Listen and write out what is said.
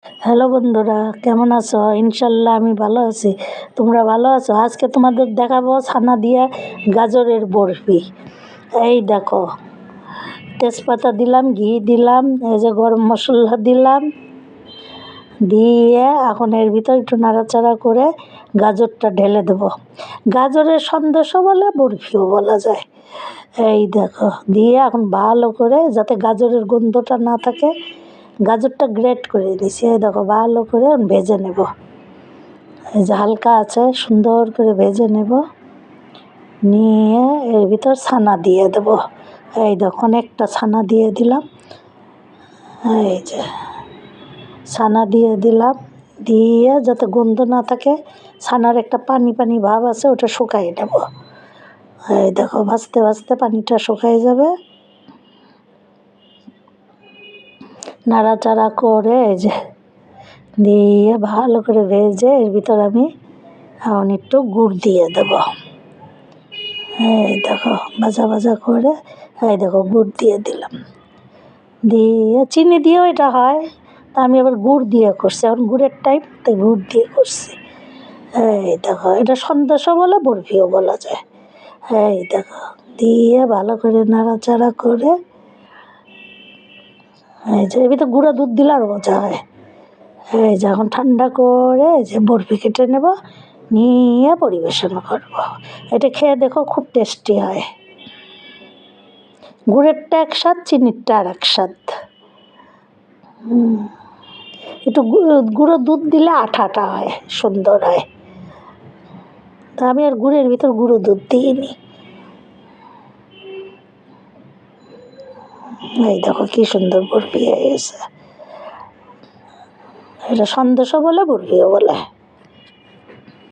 Hello বন্ধুরা, কেমন আছো? ইনশাল্লাহ আমি ভালো আছি। তোমরা ভালো আছো? আজকে তোমাদের দেখাবো ছানা দিয়ে গাজরের বরফি। এই দেখো, তেজপাতা দিলাম, ঘি দিলাম, এই যে গরম মশলা দিলাম, দিয়ে এখন এর ভিতর একটু নাড়াচাড়া করে গাজরটা ঢেলে দেবো। গাজরের সন্দেশও বলে, বরফিও বলা যায়। এই দেখো, দিয়ে এখন ভালো করে, যাতে গাজরের গন্ধটা না থাকে, গাজরটা গ্রেট করে দিয়েছি। এই দেখো, ভালো করে ভেজে নেব। এই যে হালকা আছে, সুন্দর করে ভেজে নেব। নিয়ে এর ভিতর ছানা দিয়ে দেব। এই দেখো, অনেকটা ছানা দিয়ে দিলাম। এই যে ছানা দিয়ে দিলাম, দিয়ে যাতে গন্ধ না থাকে, ছানার একটা পানি পানি ভাব আছে, ওটা শুকাই নেব। এই দেখো, ভাজতে ভাজতে পানিটা শুকাই যাবে। নাড়াচাড়া করে এই যে দিয়ে ভালো করে ভেজে এর ভিতর আমি এখন একটু গুড় দিয়ে দেব। এই দেখো, ভাজা ভাজা করে এই দেখো গুড় দিয়ে দিলাম। দিয়ে চিনি দিয়েও এটা হয়, তা আমি আবার গুড় দিয়ে করছি, এখন গুড়ের টাইম, তাই গুড় দিয়ে করছি। এই দেখো, এটা সন্দেশও বলে, বরফিও বলা যায়। এই দেখো, দিয়ে ভালো করে নাড়াচাড়া করে এই যে এর ভিতরে গুঁড়ো দুধ দিলে আরও মজা হয়। এই যে এখন ঠান্ডা করে যে বরফি কেটে নেব, নিয়ে পরিবেশন করব। এটা খেয়ে দেখো, খুব টেস্টি হয়। গুড়েরটা এক স্বাদ, চিনিরটা আর এক স্বাদ। একটু গুঁড়ো দুধ দিলে আঠা আঠা হয়, সুন্দর হয়। তা আমি আর গুড়ের ভিতর গুঁড়ো দুধ দিইনি। এই দেখো কি সুন্দর বরফি হয়ে গেছে। এটা সন্দেশও বলে, বরফিও বলে।